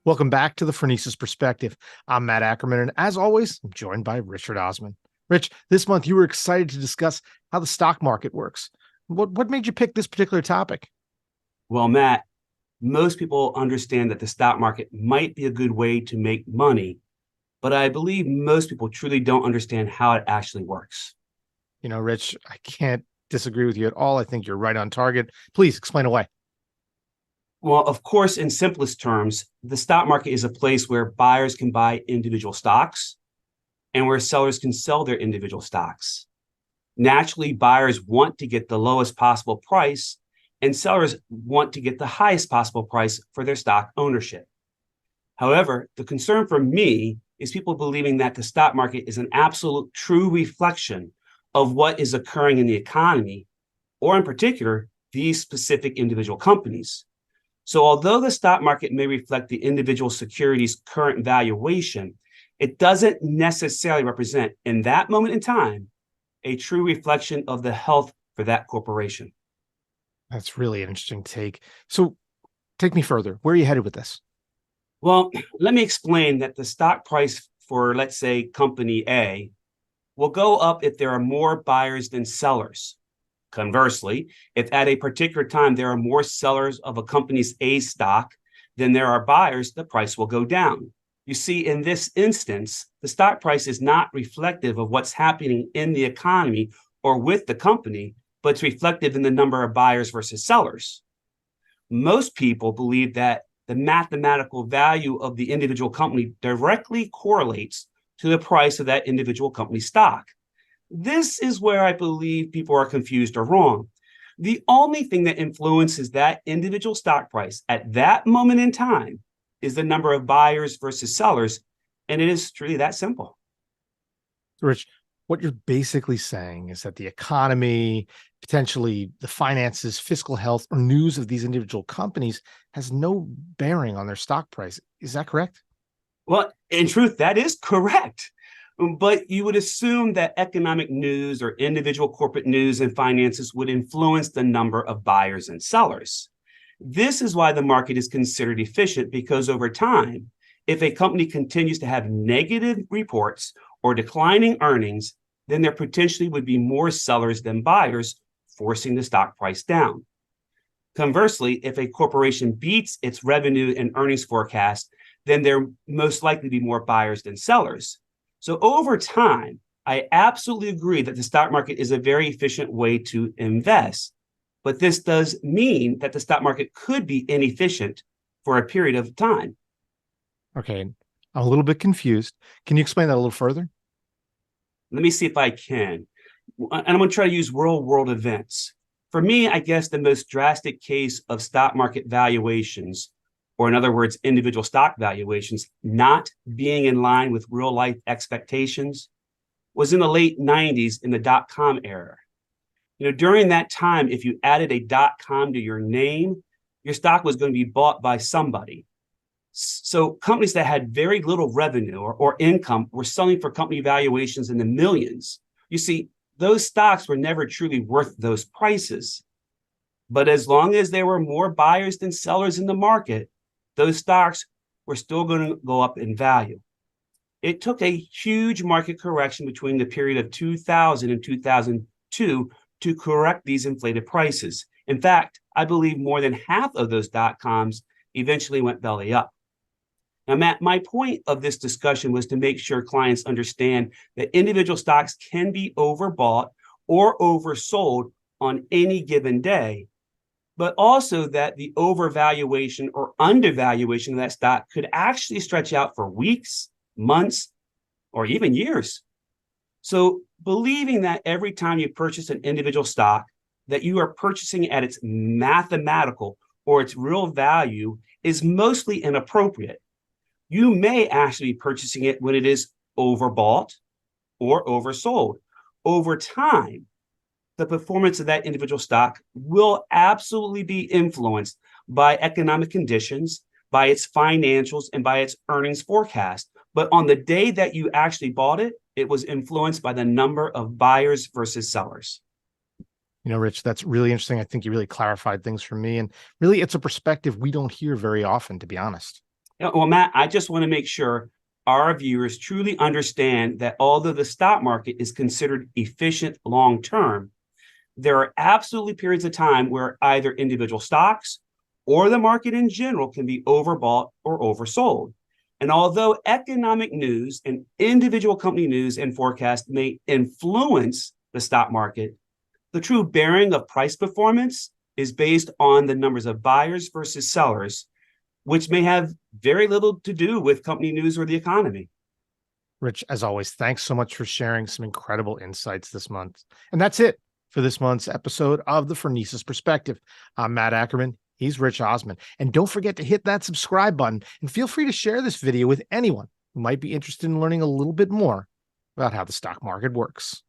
Welcome back to the Phronesis Perspective. I'm Matt Ackerman, and as always, I'm joined by Richard Osman. Rich, this month you were excited to discuss how the stock market works. What made you pick this particular topic? Well, Matt, most people understand that the stock market might be a good way to make money, but I believe most people truly don't understand how it actually works. Rich, I can't disagree with you at all. I think you're right on target. Please explain away. Well, of course, in simplest terms, the stock market is a place where buyers can buy individual stocks and where sellers can sell their individual stocks. Naturally, buyers want to get the lowest possible price, and sellers want to get the highest possible price for their stock ownership. However, the concern for me is people believing that the stock market is an absolute true reflection of what is occurring in the economy, or in particular, these specific individual companies. So, although the stock market may reflect the individual security's current valuation, it doesn't necessarily represent, in that moment in time, a true reflection of the health for that corporation. That's really an interesting take. So take me further. Where are you headed with this? Well, let me explain that the stock price for, let's say, company A will go up if there are more buyers than sellers. Conversely, if at a particular time there are more sellers of a company's A stock than there are buyers, the price will go down. You see, in this instance, the stock price is not reflective of what's happening in the economy or with the company, but it's reflective in the number of buyers versus sellers. Most people believe that the mathematical value of the individual company directly correlates to the price of that individual company stock. This is where I believe people are confused or wrong. The only thing that influences that individual stock price at that moment in time is the number of buyers versus sellers, and it is truly that simple. Rich, what you're basically saying is that the economy, potentially the finances, fiscal health, or news of these individual companies has no bearing on their stock price. Is that correct? Well, in truth, that is correct. But you would assume that economic news or individual corporate news and finances would influence the number of buyers and sellers. This is why the market is considered efficient, because over time, if a company continues to have negative reports or declining earnings, then there potentially would be more sellers than buyers, forcing the stock price down. Conversely, if a corporation beats its revenue and earnings forecast, then there most likely be more buyers than sellers. So over time, I absolutely agree that the stock market is a very efficient way to invest. But this does mean that the stock market could be inefficient for a period of time. Okay, I'm a little bit confused. Can you explain that a little further? Let me see if I can. And I'm going to try to use real world events. For me, I guess the most drastic case of stock market valuations, or in other words, individual stock valuations, not being in line with real life expectations, was in the late 90s in the dot-com era. During that time, if you added a .com to your name, your stock was going to be bought by somebody. So companies that had very little revenue or income were selling for company valuations in the millions. You see, those stocks were never truly worth those prices. But as long as there were more buyers than sellers in the market, those stocks were still going to go up in value. It took a huge market correction between the period of 2000 and 2002 to correct these inflated prices. In fact, I believe more than half of those .coms eventually went belly up. Now, Matt, my point of this discussion was to make sure clients understand that individual stocks can be overbought or oversold on any given day, but also that the overvaluation or undervaluation of that stock could actually stretch out for weeks, months, or even years. So believing that every time you purchase an individual stock, that you are purchasing at its mathematical or its real value is mostly inappropriate. You may actually be purchasing it when it is overbought or oversold. Over time, the performance of that individual stock will absolutely be influenced by economic conditions, by its financials, and by its earnings forecast. But on the day that you actually bought it, it was influenced by the number of buyers versus sellers. Rich, that's really interesting. I think you really clarified things for me. And really, it's a perspective we don't hear very often, to be honest. Well, Matt, I just want to make sure our viewers truly understand that although the stock market is considered efficient long term, there are absolutely periods of time where either individual stocks or the market in general can be overbought or oversold. And although economic news and individual company news and forecasts may influence the stock market, the true bearing of price performance is based on the numbers of buyers versus sellers, which may have very little to do with company news or the economy. Rich, as always, thanks so much for sharing some incredible insights this month. And that's it for this month's episode of the Phronesis Perspective. I'm Matt Ackerman. He's Rich Osman. And don't forget to hit that subscribe button and feel free to share this video with anyone who might be interested in learning a little bit more about how the stock market works.